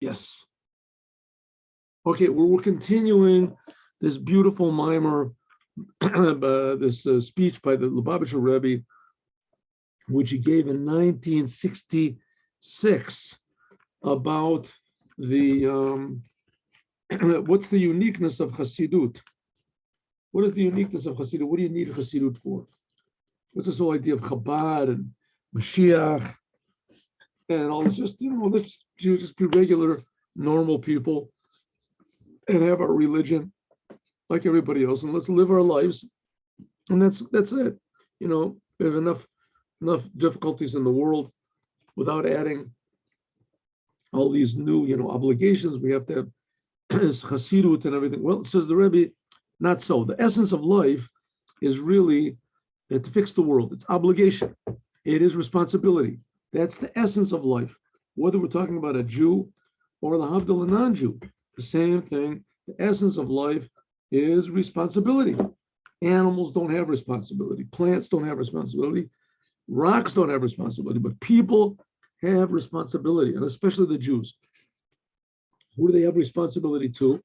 Yes. Okay, we're continuing this beautiful mimer, this speech by the Lubavitcher Rebbe, which he gave in 1966 about the what's the uniqueness of Chassidut. What is the uniqueness of Chassidut? What do you need Chassidut for? What's this whole idea of Chabad and Moshiach and all this? Just, let's just be regular, normal people and have our religion like everybody else, and let's live our lives. And that's it. We have enough difficulties in the world without adding all these new, obligations. We have to have Chassidut and everything. Well, it says the Rebbe, not so. The essence of life is really to fix the world. It's obligation. It is responsibility. That's the essence of life. Whether we're talking about a Jew or the Havdil, a non-Jew, the same thing. The essence of life is responsibility. Animals don't have responsibility. Plants don't have responsibility. Rocks don't have responsibility. But people have responsibility, and especially the Jews. Who do they have responsibility to?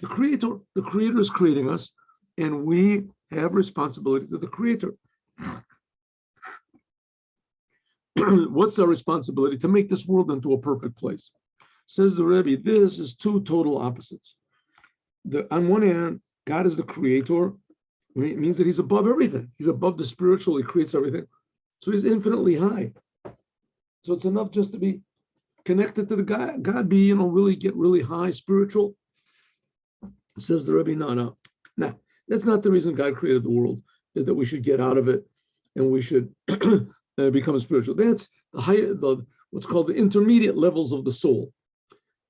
The Creator. The Creator is creating us, and we have responsibility to the Creator. What's our responsibility? To make this world into a perfect place. Says the Rebbe, this is two total opposites. On one hand, God is the Creator. It means that He's above everything. He's above the spiritual. He creates everything. So He's infinitely high. So it's enough just to be connected to the God. God be, really get really high spiritual. Says the Rebbe, no. That's not the reason God created the world, is that we should get out of it and we should become spiritual. That's what's called the intermediate levels of the soul.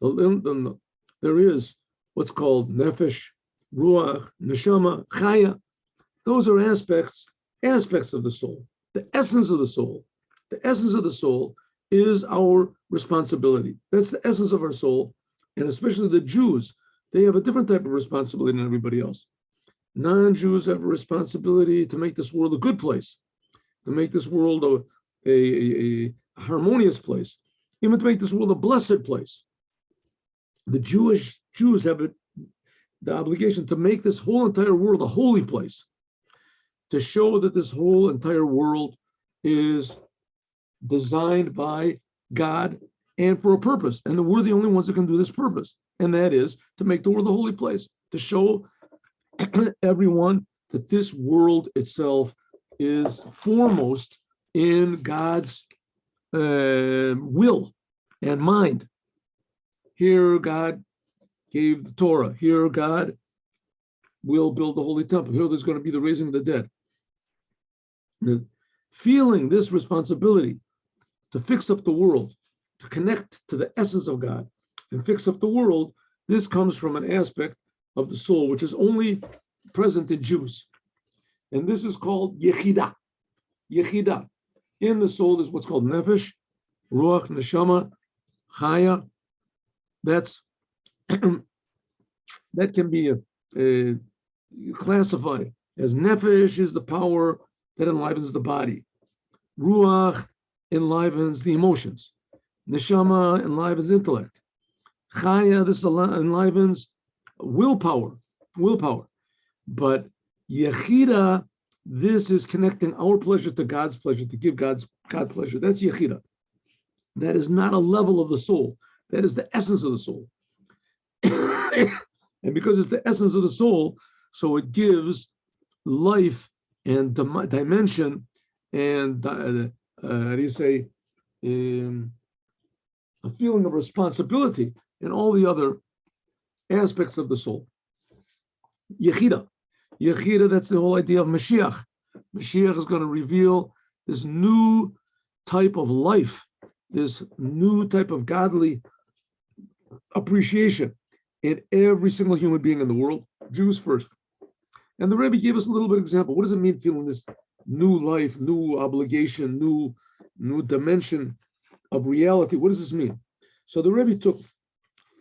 There is what's called Nephesh, Ruach, Neshama, Chaya. Those are aspects of the soul. The essence of the soul. The essence of the soul is our responsibility. That's the essence of our soul. And especially the Jews, they have a different type of responsibility than everybody else. Non-Jews have a responsibility to make this world a good place, to make this world a harmonious place, even to make this world a blessed place. The Jews have the obligation to make this whole entire world a holy place, to show that this whole entire world is designed by God and for a purpose. And we're the only ones that can do this purpose. And that is to make the world a holy place, to show everyone that this world itself is foremost in God's will and mind. Here God gave the Torah. Here God will build the holy temple. Here there's going to be the raising of the dead. Feeling this responsibility to fix up the world, to connect to the essence of God and fix up the world, this comes from an aspect of the soul which is only present in Jews. And this is called Yechida. Yechida. In the soul is what's called Nephesh, Ruach, Neshama, Chaya. That can be classified as Nephesh is the power that enlivens the body. Ruach enlivens the emotions. Neshama enlivens intellect. Chaya, this enlivens willpower. But Yechida, this is connecting our pleasure to God's pleasure, to give God pleasure. That's Yechida. That is not a level of the soul. That is the essence of the soul. And because it's the essence of the soul, so it gives life and dimension and, a feeling of responsibility in all the other aspects of the soul. Yechida, that's the whole idea of Moshiach. Moshiach is going to reveal this new type of life, this new type of godly appreciation in every single human being in the world, Jews first. And the Rebbe gave us a little bit of example. What does it mean feeling this new life, new obligation, new dimension of reality? What does this mean? So the Rebbe took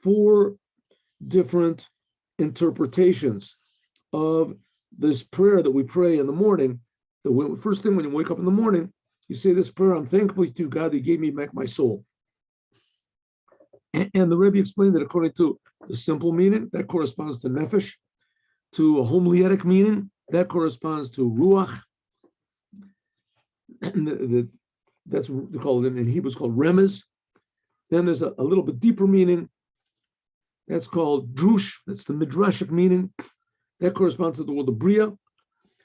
4 different interpretations of this prayer that we pray in the morning. The first thing when you wake up in the morning, you say this prayer, I'm thankful to God that gave me back my soul. And the Rebbe explained that according to the simple meaning, that corresponds to Nephesh, to a homiletic meaning, that corresponds to Ruach. That's called in Hebrew, it's called Remez. Then there's a little bit deeper meaning. That's called Drush. That's the Midrashic meaning. That corresponds to the world of Bria.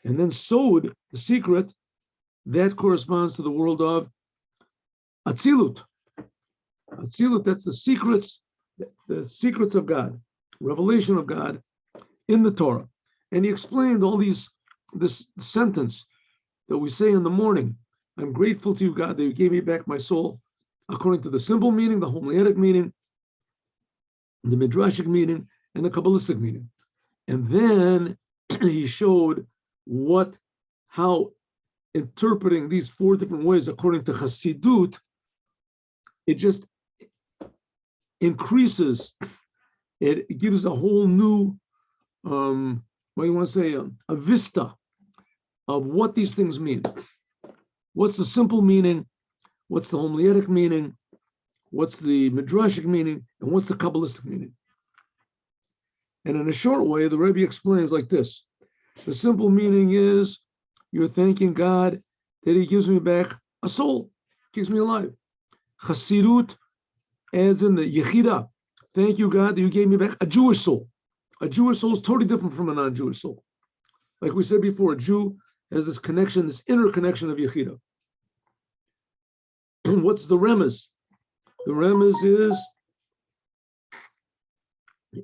And then Sod, the secret, that corresponds to the world of Atzilut. Atzilut, that's the secrets of God, revelation of God in the Torah. And he explained all this sentence that we say in the morning. I'm grateful to you, God, that you gave me back my soul, according to the simple meaning, the homiletic meaning, the Midrashic meaning, and the Kabbalistic meaning. And then he showed how interpreting these four different ways according to Chassidut, it just increases, it gives a whole new, what do you want to say, a vista of what these things mean. What's the simple meaning? What's the homiletic meaning? What's the Midrashic meaning? And what's the Kabbalistic meaning? And in a short way, the Rebbe explains like this. The simple meaning is you're thanking God that he gives me back a soul, keeps me alive. Chassidut adds in the Yechida. Thank you, God, that you gave me back a Jewish soul. A Jewish soul is totally different from a non-Jewish soul. Like we said before, a Jew has this connection, this inner connection of Yechida. What's the remez? The remez is,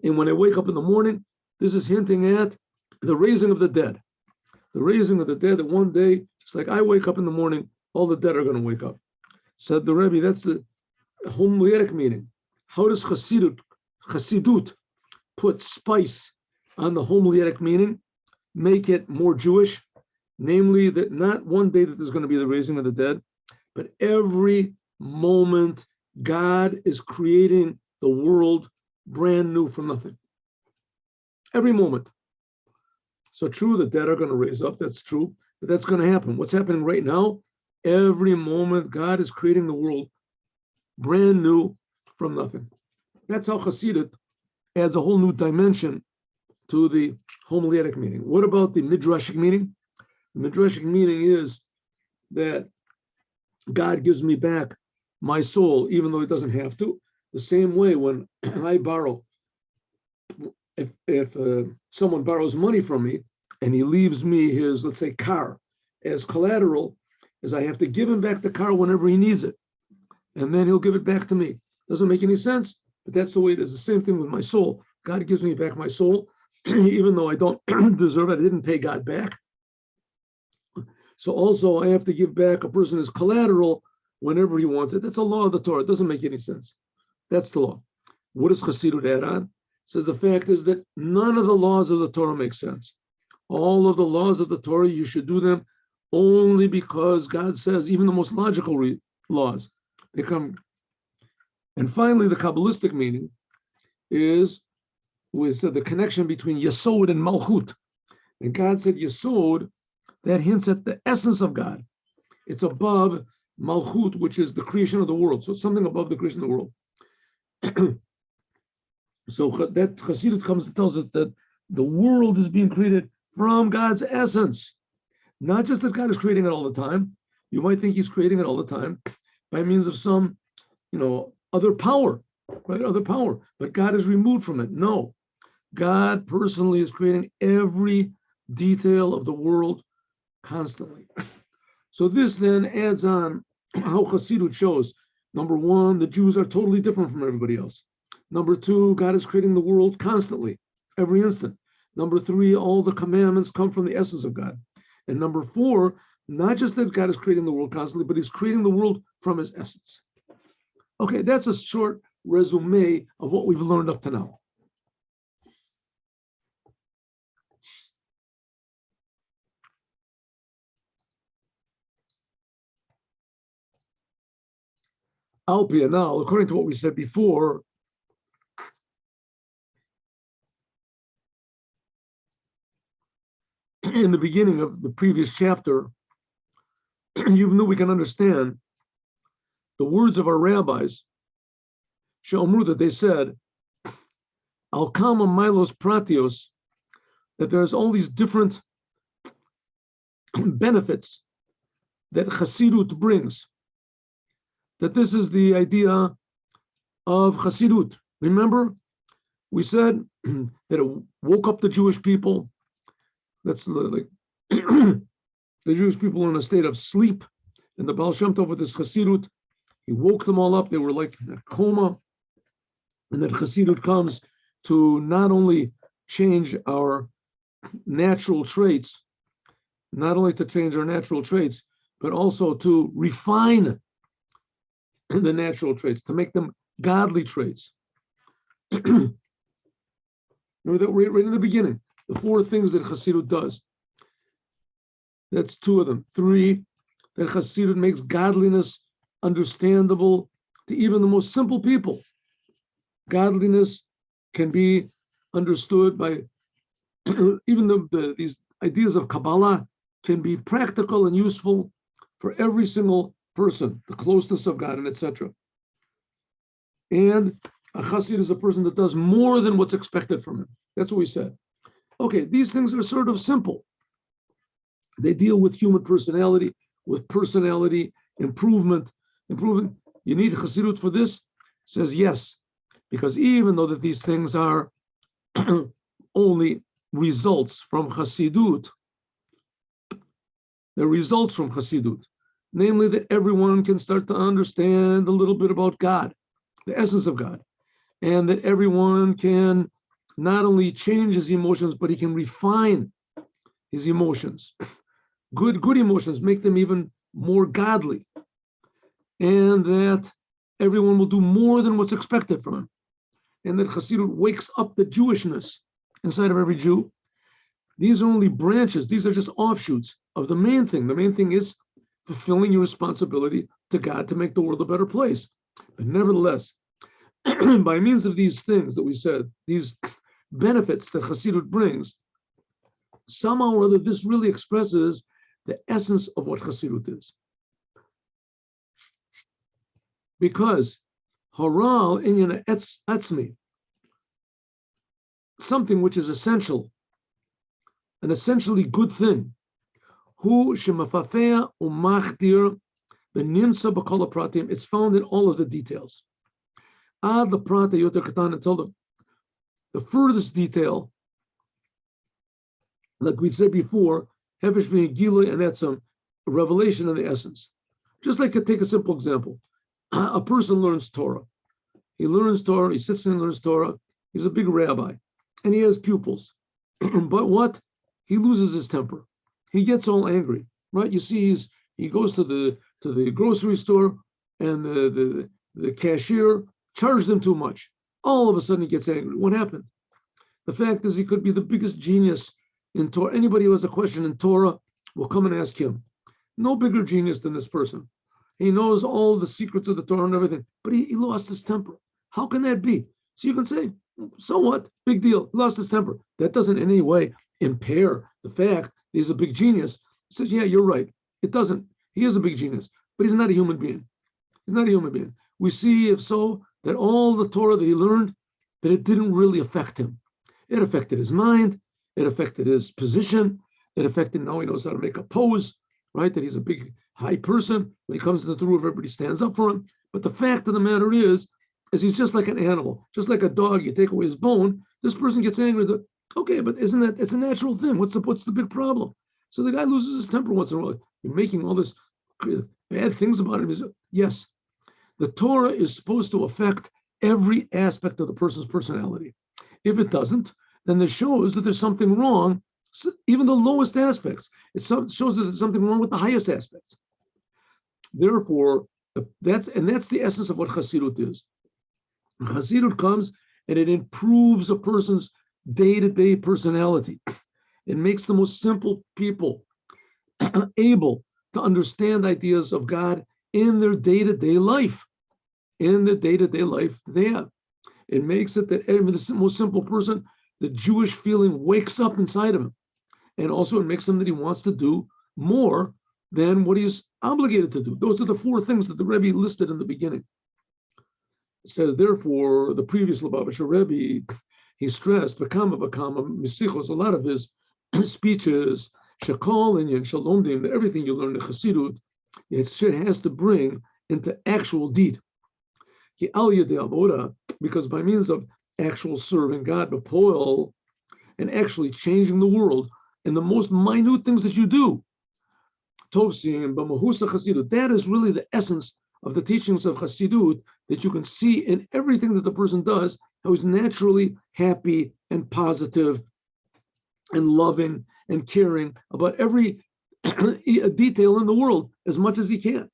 and when I wake up in the morning, this is hinting at the raising of the dead. The raising of the dead, that one day, just like I wake up in the morning, all the dead are going to wake up. Said the Rebbe, that's the homiletic meaning. How does Chassidut put spice on the homiletic meaning, make it more Jewish? Namely, that not one day that there's going to be the raising of the dead, but every moment God is creating the world brand new from nothing. Every moment. So true, the dead are going to raise up, that's true, but that's going to happen. What's happening right now? Every moment God is creating the world brand new from nothing. That's how Chassidut adds a whole new dimension to the homiletic meaning. What about the Midrashic meaning? The Midrashic meaning is that God gives me back my soul, even though he doesn't have to. The same way when I borrow, if someone borrows money from me and he leaves me his, let's say, car as collateral, is I have to give him back the car whenever he needs it. And then he'll give it back to me. Doesn't make any sense, but that's the way it is. The same thing with my soul. God gives me back my soul, even though I don't deserve it. I didn't pay God back. So also I have to give back a person his collateral whenever he wants it. That's a law of the Torah. It doesn't make any sense. That's the law. What does Chassidut add on? It says the fact is that none of the laws of the Torah make sense. All of the laws of the Torah, you should do them only because God says, even the most logical laws, they come. And finally, the Kabbalistic meaning is with the connection between Yesod and Malchut. And God said Yesod, that hints at the essence of God. It's above Malchut, which is the creation of the world. So it's something above the creation of the world. So that Chassidut comes and tells us that the world is being created from God's essence. Not just that God is creating it all the time. You might think he's creating it all the time by means of some, other power, right? Other power. But God is removed from it. No. God personally is creating every detail of the world constantly. So this then adds on how Chassidut shows. Number one, the Jews are totally different from everybody else. Number two, God is creating the world constantly, every instant. Number three, all the commandments come from the essence of God. And number four, not just that God is creating the world constantly, but he's creating the world from his essence. Okay, that's a short resume of what we've learned up to now. Alpia now, according to what we said before, in the beginning of the previous chapter, you knew we can understand the words of our rabbis she'omru, that they said, al kama milos pratios, that there's all these different benefits that Chassidut brings. That this is the idea of Chassidut. Remember, we said that it woke up the Jewish people. That's like the Jewish people were in a state of sleep, and the Baal Shem Tov with his Chassidut, he woke them all up. They were like in a coma, and that Chassidut comes to not only change our natural traits, but also to refine the natural traits, to make them godly traits. Remember that right in the beginning, the 4 things that Chassidut does. That's 2 of them. 3, that Chassidut makes godliness understandable to even the most simple people. Godliness can be understood by even these ideas of Kabbalah can be practical and useful for every single person, the closeness of God and etc. And a Chassid is a person that does more than what's expected from him. That's what we said. Okay, these things are sort of simple. They deal with human personality, with personality improvement. You need Chassidut for this? Says yes, because even though that these things are only results from Chassidut, they're results from Chassidut, namely that everyone can start to understand a little bit about God, the essence of God, and that everyone can not only change his emotions, but he can refine his emotions. Good emotions, make them even more godly, and that everyone will do more than what's expected from him, and that Chassidut wakes up the Jewishness inside of every Jew. These are only branches. These are just offshoots of the main thing. The main thing is fulfilling your responsibility to God to make the world a better place. But nevertheless, by means of these things that we said, these benefits that Chassidut brings, somehow or other, this really expresses the essence of what Chassidut is. Because HaRa inyan etzmi, something which is essential, an essentially good thing, hu shemafafea umachdir benimsa b'kol pratim. It's found in all of the details. Ad the prata yoter katan, until the furthest detail, like we said before, Nephesh being Gilui and Etzem, a revelation of the essence. Just like take a simple example. A person learns Torah. He learns Torah, he sits and learns Torah, he's a big rabbi, and he has pupils. But what? He loses his temper. He gets all angry, right? You see, he goes to the grocery store, and the cashier charged him too much. All of a sudden he gets angry. What happened? The fact is, he could be the biggest genius in Torah. Anybody who has a question in Torah will come and ask him. No bigger genius than this person. He knows all the secrets of the Torah and everything, but he lost his temper. How can that be? So you can say, so what? Big deal. He lost his temper. That doesn't in any way impair the fact that he's a big genius. He says, yeah, you're right. It doesn't. He is a big genius, but he's not a human being. He's not a human being. We see, if so, that all the Torah that he learned, that it didn't really affect him. It affected his mind. It affected his position. It affected, now he knows how to make a pose, right? That he's a big, high person. When he comes into the room, everybody stands up for him. But the fact of the matter is he's just like an animal, just like a dog. You take away his bone, this person gets angry. Okay, but isn't that, it's a natural thing. What's the big problem? So the guy loses his temper once in a while. You're making all this bad things about him. Yes, the Torah is supposed to affect every aspect of the person's personality. If it doesn't, then it shows that there's something wrong, even the lowest aspects. It shows that there's something wrong with the highest aspects. Therefore, that's the essence of what Chassidut is. Chassidut comes and it improves a person's day-to-day personality. It makes the most simple people able to understand ideas of God in their day-to-day life. In the day-to-day life they have. It makes it that every the most simple person, the Jewish feeling wakes up inside of him. And also it makes him that he wants to do more than what he's obligated to do. Those are the 4 things that the Rebbe listed in the beginning. says, therefore, the previous Lubavitcher Rebbe, he stressed, Misichos, a lot of his speeches, Shakol and Shalomdim, everything you learn in Chassidut, it has to bring into actual deed. Because by means of actual serving God, Bepoil, and actually changing the world in the most minute things that you do, that is really the essence of the teachings of Chassidut, that you can see in everything that the person does, how he's naturally happy and positive and loving and caring about every detail in the world as much as he can.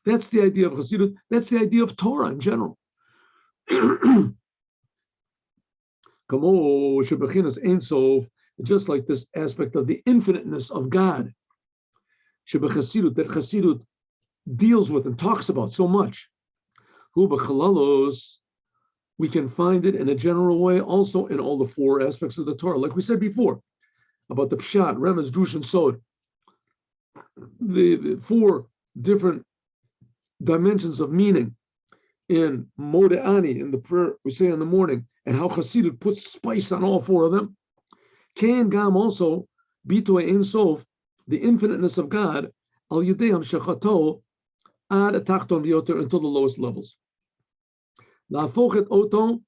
That's the idea of Chassidut. That's the idea of Torah in general. Just like this aspect of the infiniteness of God, that Chassidut deals with and talks about so much. We can find it in a general way also in all the four aspects of the Torah. Like we said before, about the Pshat, Remez, Drush, and Sod. The four different dimensions of meaning in Modeh in the prayer we say in the morning, and how Chassidut puts spice on all four of them. Can Gam also, Bitoy Ein Sof, the infiniteness of God, Al Yidei Hamshachato, Ad Atachton V'yoter, until the lowest levels. La'afochet Oto,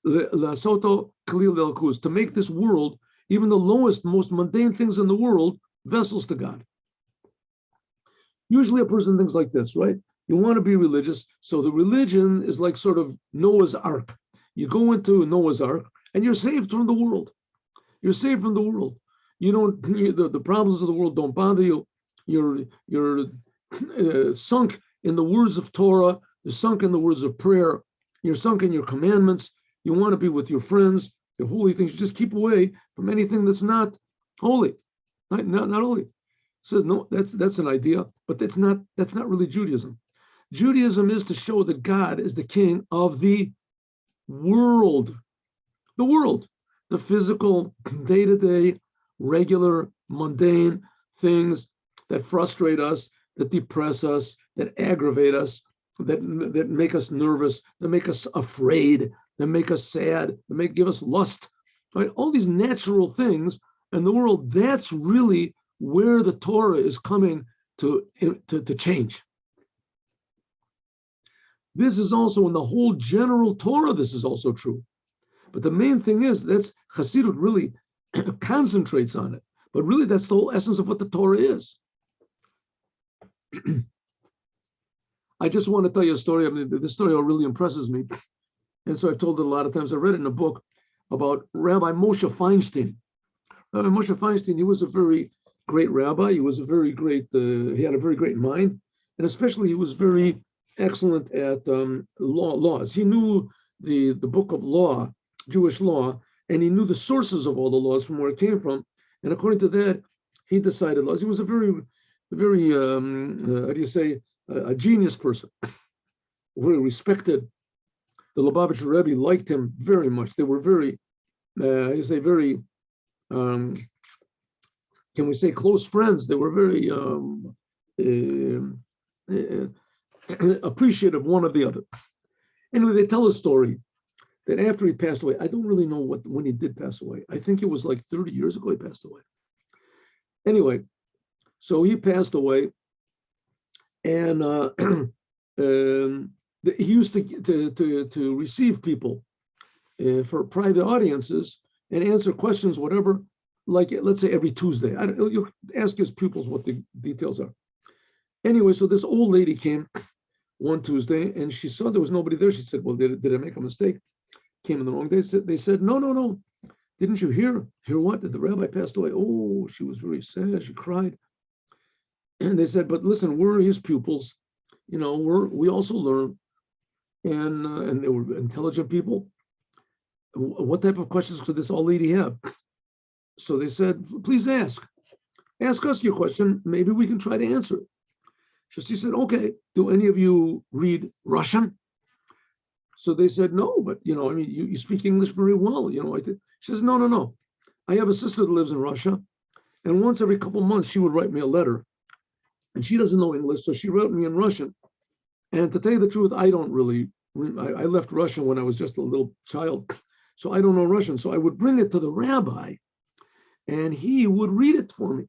La'asoto Kalil Elkus, to make this world, even the lowest, most mundane things in the world, vessels to God. Usually a person thinks like this, right? You want to be religious, so the religion is like sort of Noah's Ark. You go into Noah's Ark, and you're saved from the world. You're saved from the world. You don't. The problems of the world don't bother you. You're sunk in the words of Torah. You're sunk in the words of prayer. You're sunk in your commandments. You want to be with your friends, your holy things. You just keep away from anything that's not holy, not holy. Says no. That's an idea, but that's not really Judaism. Judaism is to show that God is the king of the world. The world. The physical, day-to-day, regular, mundane things that frustrate us, that depress us, that aggravate us, that make us nervous, that make us afraid, that make us sad, that give us lust. Right? All these natural things in the world, that's really where the Torah is coming to change. This is also in the whole general Torah, this is also true. But the main thing is, that's Chassidut really concentrates on it. But really, that's the whole essence of what the Torah is. I just want to tell you a story. I mean, this story really impresses me. And so I've told it a lot of times. I read it in a book about Rabbi Moshe Feinstein. Rabbi Moshe Feinstein, he was a very great rabbi. He was a very great, he had a very great mind. And especially, he was very excellent at laws. He knew the book of law, Jewish law, and he knew the sources of all the laws from where it came from. And according to that, he decided laws. He was a very a genius person, very respected. The Lubavitcher Rebbe liked him very much. They were very, very, can we say close friends? They were very appreciative one of the other. Anyway, they tell a story that after he passed away, I don't really know when he did pass away. I think it was like 30 years ago he passed away. Anyway, so he passed away, and he used to receive people for private audiences and answer questions, whatever, like let's say every Tuesday. You'll ask his pupils what the details are. Anyway, so this old lady came one Tuesday, and she saw there was nobody there. She said, well, did I make a mistake? Came in the wrong day. They said, no. Didn't you hear? Hear what? That the rabbi passed away? Oh, she was very sad. She cried. And they said, but listen, we're his pupils. You know, we also learn. And they were intelligent people. What type of questions could this old lady have? So they said, please ask. Ask us your question. Maybe we can try to answer it. So she said, okay, do any of you read Russian? So they said, no, but, you speak English very well. She says, no. I have a sister that lives in Russia. And once every couple of months, she would write me a letter. and she doesn't know English, so she wrote me in Russian. And to tell you the truth, I don't really, I left Russia when I was just a little child, so I don't know Russian. So I would bring it to the rabbi, and he would read it for me.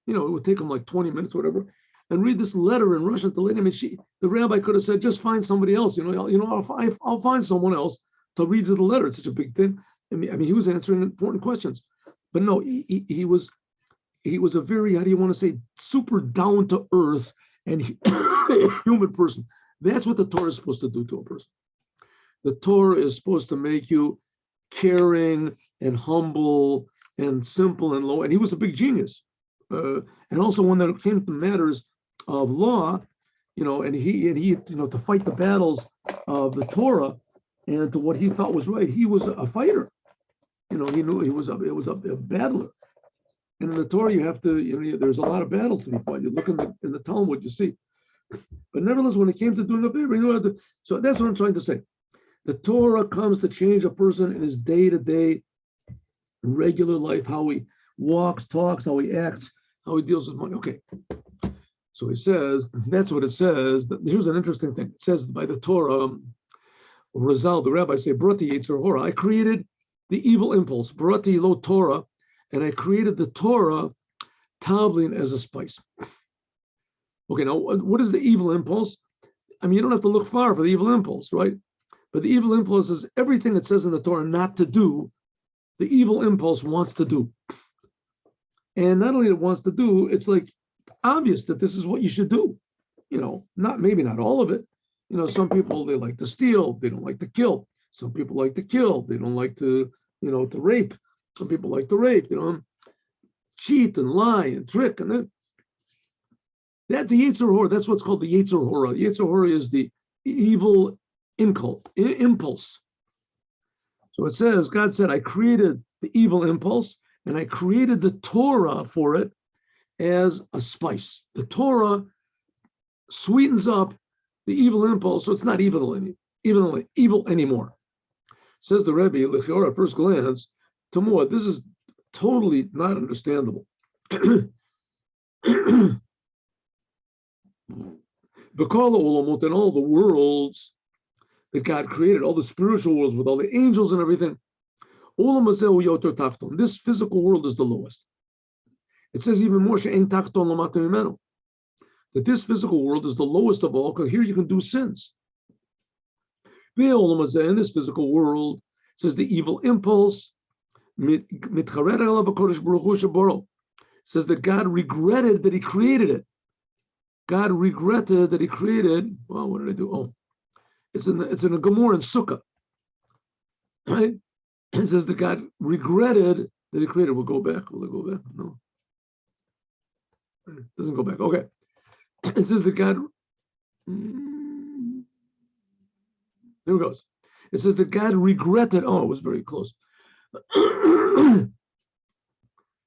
It would take him like 20 minutes, whatever, and read this letter in Russian to the lady. I mean, the rabbi could have said, just find somebody else. I'll find someone else to read the letter. It's such a big thing. I mean, he was answering important questions, but no, he was a very, how do you want to say, super down to earth and human person. That's what the Torah is supposed to do to a person. The Torah is supposed to make you caring and humble and simple and low. And he was a big genius. And also when it came to matters of law, and he to fight the battles of the Torah and to what he thought was right, he was a fighter. He knew it was a battler. And in the Torah, you have to, there's a lot of battles to be fought. You look in the Talmud, you see. But nevertheless, when it came to doing a favor, he knew how to. So that's what I'm trying to say. The Torah comes to change a person in his day-to-day, regular life, how he walks, talks, how he acts, how he deals with money. Okay. So he says, that's what it says. Here's an interesting thing. It says by the Torah, Razal, the rabbi, say, Brati Yetzer HaRa. I created the evil impulse, Brati lo Torah, and I created the Torah, Tavlin, as a spice. Okay, now what is the evil impulse? I mean, you don't have to look far for the evil impulse, right? But the evil impulse is everything it says in the Torah not to do, the evil impulse wants to do. And not only it wants to do, it's like obvious that this is what you should do. Maybe not all of it. Some people, they like to steal, they don't like to kill. Some people like to kill, they don't like to, to rape. Some people like to rape, cheat and lie and trick. And then that the Yetzer HaRa, that's what's called the Yetzer HaRa. Yetzer HaRa is the evil impulse. So it says, God said, I created the evil impulse and I created the Torah for it as a spice. The Torah sweetens up the evil impulse, so it's not evil anymore. Says the Rebbe, L'chora, at first glance, Tamua, this is totally not understandable. B'kol ha'olamot, and all the worlds that God created, all the spiritual worlds with all the angels and everything, olam hazehu yoter tachton. This physical world is the lowest. It says even more, she'ein tachton lamata mimenu, that this physical world is the lowest of all, because here you can do sins. In this physical world, it says the evil impulse, says that God regretted that he created it. God regretted that he created, well, what did I do? Oh, it's in a Gemara in Sukkah. Right? It says that God regretted that he created. We'll go back. Will it go back? No. It doesn't go back. Okay. It says that God, there it goes. It says that God regretted, oh, it was very close.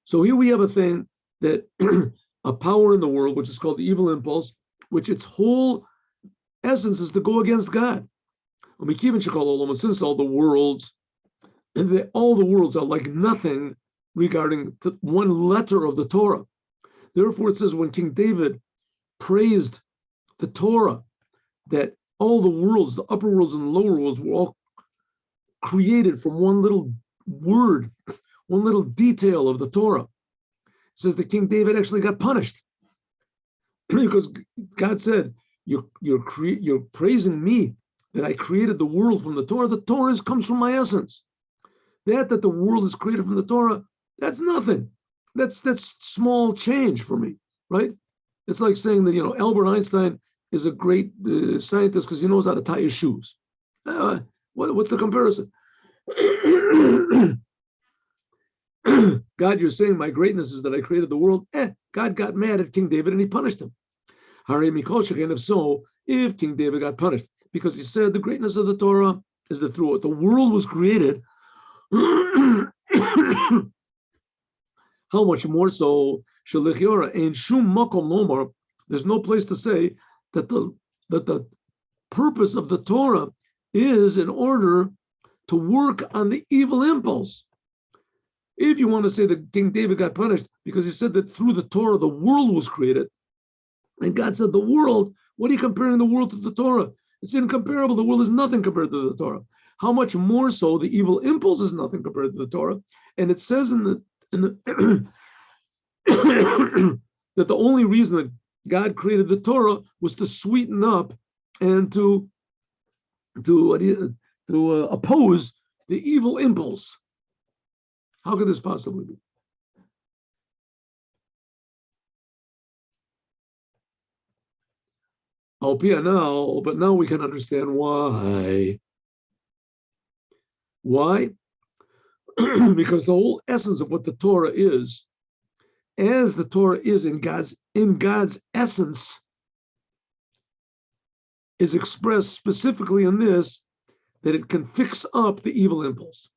So here we have a thing that a power in the world, which is called the evil impulse, which its whole essence is to go against God. Since all the worlds are like nothing regarding one letter of the Torah. Therefore, it says when King David praised the Torah, that all the worlds, the upper worlds and the lower worlds, were all created from one little word, one little detail of the Torah. It says that King David actually got punished because God said, "You're praising me that I created the world from the Torah. The Torah comes from my essence. That the world is created from the Torah, that's nothing. That's small change for me, right? It's like saying that Albert Einstein is a great scientist because he knows how to tie his shoes. What's the comparison? God, you're saying my greatness is that I created the world. God got mad at King David and he punished him. If so, if King David got punished, because he said the greatness of the Torah is that through it the world was created, how much more so, and shum makom lomar, there's no place to say that the purpose of the Torah is in order to work on the evil impulse. If you want to say that King David got punished because he said that through the Torah the world was created, And God said, the world, what are you comparing the world to the Torah? It's incomparable. The world is nothing compared to the Torah. How much more so the evil impulse is nothing compared to the Torah. And it says in the that the only reason that God created the Torah was to sweeten up and to oppose the evil impulse. How could this possibly be? Now, but now we can understand why. Why? Because the whole essence of what the Torah is, as the Torah is in God's essence, is expressed specifically in this, that it can fix up the evil impulse.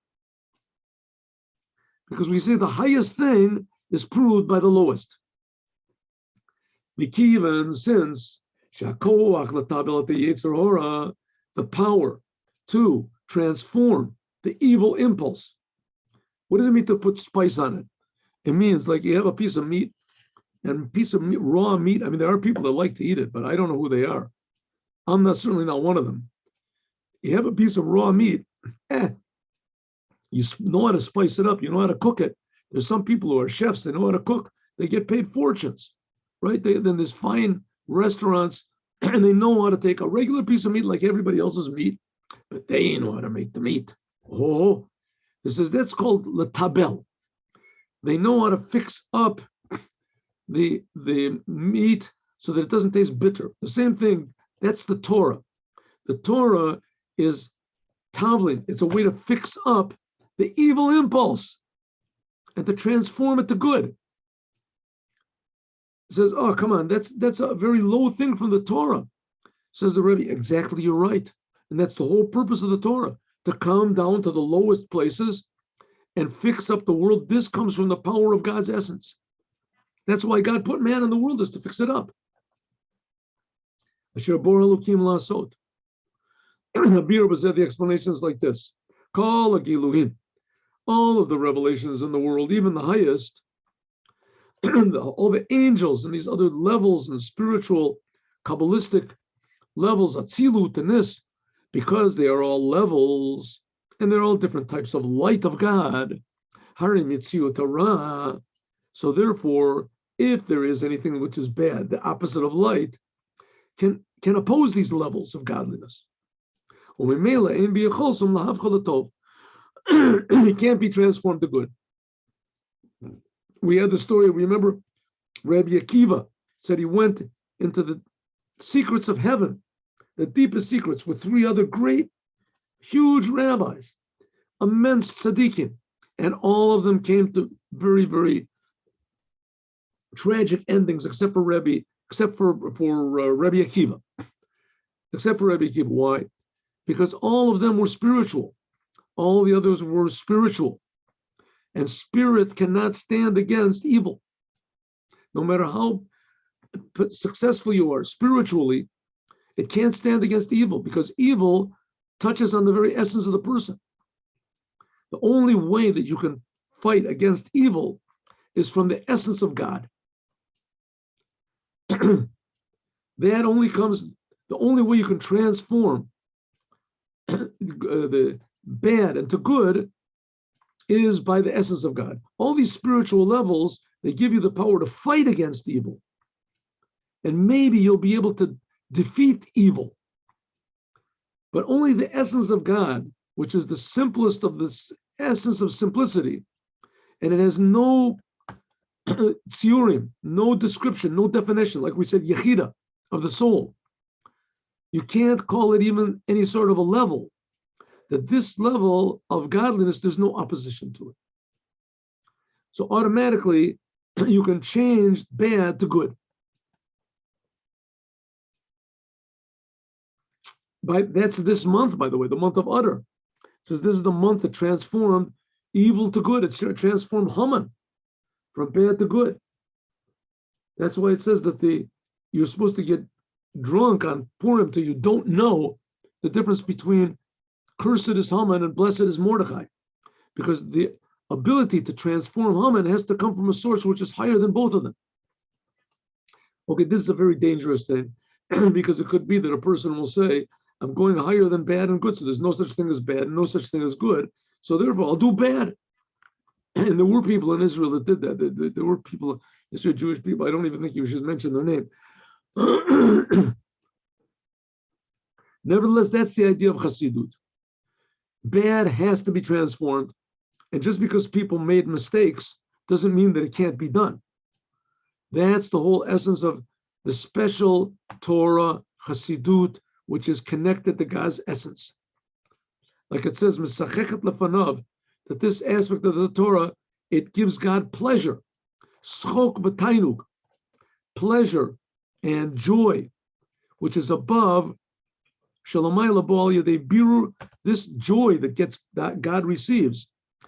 Because we say the highest thing is proved by the lowest. Even since the power to transform the evil impulse. What does it mean to put spice on it? It means like you have a piece of meat, and raw meat. I mean, there are people that like to eat it, but I don't know who they are. I'm certainly not one of them. You have a piece of raw meat, you know how to spice it up, you know how to cook it. There's some people who are chefs, they know how to cook. They get paid fortunes, right? Then there's fine restaurants, and they know how to take a regular piece of meat like everybody else's meat, but they know how to make the meat. Oh, it says that's called letabel. They know how to fix up the meat so that it doesn't taste bitter. The same thing, that's the Torah. The Torah is tavlin. It's a way to fix up the evil impulse and to transform it to good. It says, oh, come on, that's a very low thing from the Torah. Says the Rebbe, exactly, you're right. And that's the whole purpose of the Torah, to come down to the lowest places and fix up the world. This comes from the power of God's essence. That's why God put man in the world, is to fix it up. Asher bor Elokim la'asot. Rebbe said the explanation is like this. Kol hagiluim, all of the revelations in the world, even the highest, all the angels and these other levels and spiritual, Kabbalistic levels, Atzilut and this, because they are all levels and they're all different types of light of God. HaRa. So therefore, if there is anything which is bad, the opposite of light, can oppose these levels of godliness. He can't be transformed to good. We had the story, remember, Rabbi Akiva said he went into the secrets of heaven, the deepest secrets, with three other great, huge rabbis, immense tzaddikim, and all of them came to very, very tragic endings, except for Rabbi Akiva. Except for Rabbi Akiva. Why? Because all of them were spiritual. All the others were spiritual. And spirit cannot stand against evil. No matter how successful you are spiritually, it can't stand against evil, because evil touches on the very essence of the person. The only way that you can fight against evil is from the essence of God. That only comes, the only way you can transform the bad into good is by the essence of God. All these spiritual levels, they give you the power to fight against evil. And maybe you'll be able to defeat evil. But only the essence of God, which is the simplest of the essence of simplicity, and it has no tziurim, no description, no definition, like we said, yechida, of the soul. You can't call it even any sort of a level. That this level of godliness, there's no opposition to it. So automatically, you can change bad to good. That's this month, by the way, the month of Adar. It says this is the month that transformed evil to good. It transformed Haman from bad to good. That's why it says that you're supposed to get drunk on Purim till you don't know the difference between cursed is Haman and blessed is Mordechai, because the ability to transform Haman has to come from a source which is higher than both of them. Okay, this is a very dangerous thing because it could be that a person will say, I'm going higher than bad and good. So there's no such thing as bad and no such thing as good. So therefore, I'll do bad. And there were people in Israel that did that. There were people, Israel, Jewish people. I don't even think you should mention their name. Nevertheless, that's the idea of Chassidut. Bad has to be transformed. And just because people made mistakes doesn't mean that it can't be done. That's the whole essence of the special Torah, Chassidut, which is connected to God's essence. Like it says, Mesachechet lefanav, that this aspect of the Torah, it gives God pleasure. Schok v'tainug, pleasure and joy, which is above Shalomai Labal Yadei Biru, this joy that God receives,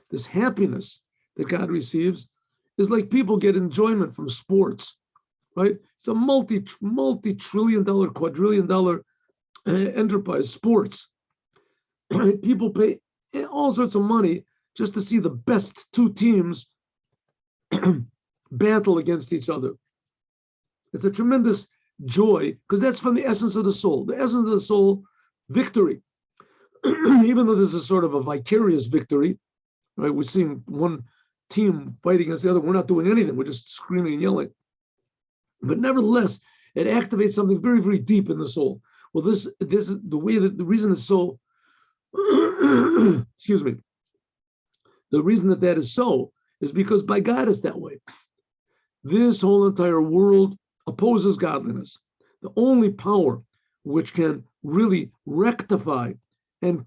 this happiness that God receives, is like people get enjoyment from sports, right? It's a multi-trillion dollar, quadrillion dollar enterprise, sports. People pay all sorts of money just to see the best two teams battle against each other. It's a tremendous joy because that's from the essence of the soul. The essence of the soul, victory. Even though this is sort of a vicarious victory, right? We're seeing one team fighting against the other. We're not doing anything. We're just screaming and yelling. But nevertheless, it activates something very, very deep in the soul. Well, this is the way that the reason it's so. Excuse me. The reason that is so is because by God it's that way. This whole entire world opposes godliness. The only power which can really rectify and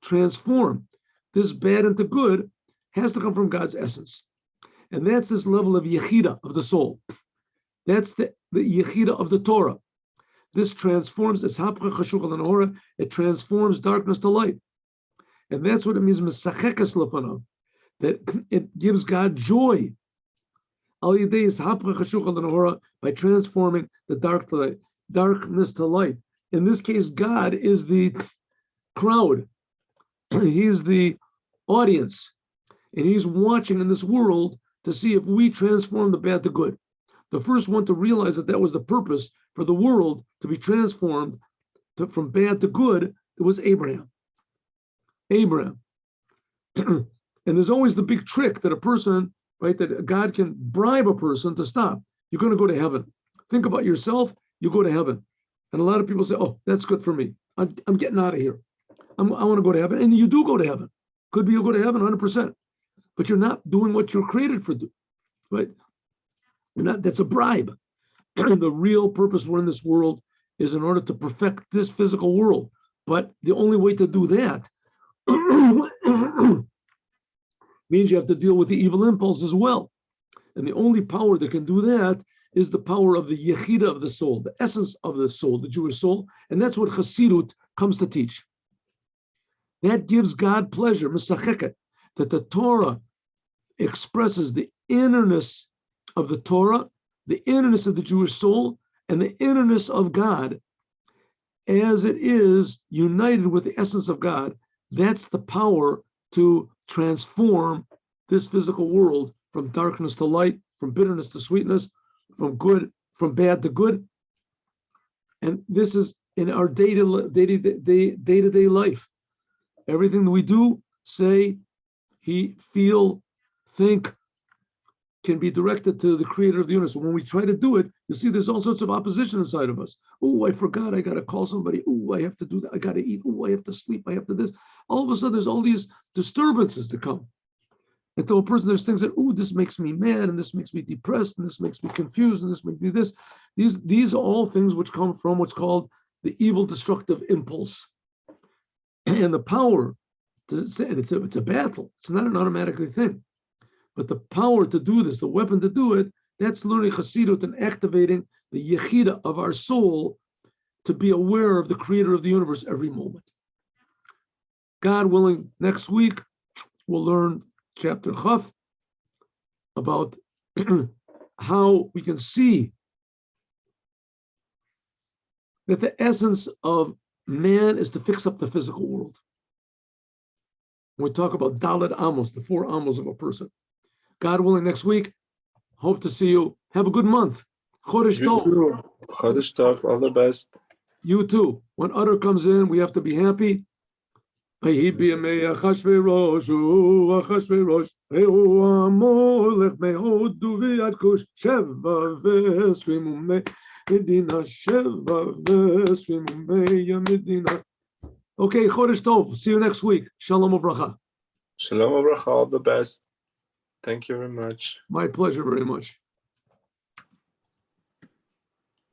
transform this bad into good has to come from God's essence. And that's this level of yechida of the soul. That's the yechida of the Torah. This transforms, it transforms darkness to light. And that's what it means, that it gives God joy. By transforming the darkness to light. In this case, God is the crowd. He's the audience. And he's watching in this world to see if we transform the bad to good. The first one to realize that was the purpose for the world to be transformed from bad to good, it was Abraham. And there's always the big trick that a person, right, that God can bribe a person to stop. You're going to go to heaven. Think about yourself, you go to heaven. And a lot of people say, oh, that's good for me. I'm getting out of here. I want to go to heaven. And you do go to heaven. Could be you'll go to heaven 100%. But you're not doing what you're created for, right? That's a bribe. The real purpose we're in this world is in order to perfect this physical world. But the only way to do that means you have to deal with the evil impulse as well. And the only power that can do that is the power of the yechida of the soul, the essence of the soul, the Jewish soul. And that's what Chassidut comes to teach. That gives God pleasure, Mesacheket, that the Torah expresses the innerness of the Torah, the innerness of the Jewish soul, and the innerness of God as it is united with the essence of God. That's the power to transform this physical world from darkness to light, from bitterness to sweetness, from bad to good. And this is in our day-to-day life. Everything that we do, say, feel, think, can be directed to the creator of the universe. When we try to do it, you see there's all sorts of opposition inside of us. Oh, I forgot, I got to call somebody. Oh, I have to do that. I got to eat. Oh, I have to sleep. I have to this. All of a sudden, there's all these disturbances that come. And to a person, there's things that, oh, this makes me mad, and this makes me depressed, and this makes me confused, and this makes me this. These are all things which come from what's called the evil destructive impulse. And the power, it's a battle. It's not an automatically thing. But the power to do this, the weapon to do it, that's learning Chassidut and activating the yechida of our soul to be aware of the creator of the universe every moment. God willing, next week, we'll learn chapter Chaf about how we can see that the essence of man is to fix up the physical world. We talk about Dalet Amos, the 4 Amos of a person. God willing, next week, hope to see you. Have a good month. Chodesh You Tov. too. Chodesh Tov, all the best. You too. When Adar comes in, we have to be happy. ויהי בימי אחשוורוש ואחשוורוש ראו המולך מהודו ויד כוש 27 מדינה 27 מדינה. Okay, Chodesh Tov. See you next week. Shalom uvracha. Shalom Avracha, all the best. Thank you very much. My pleasure very much.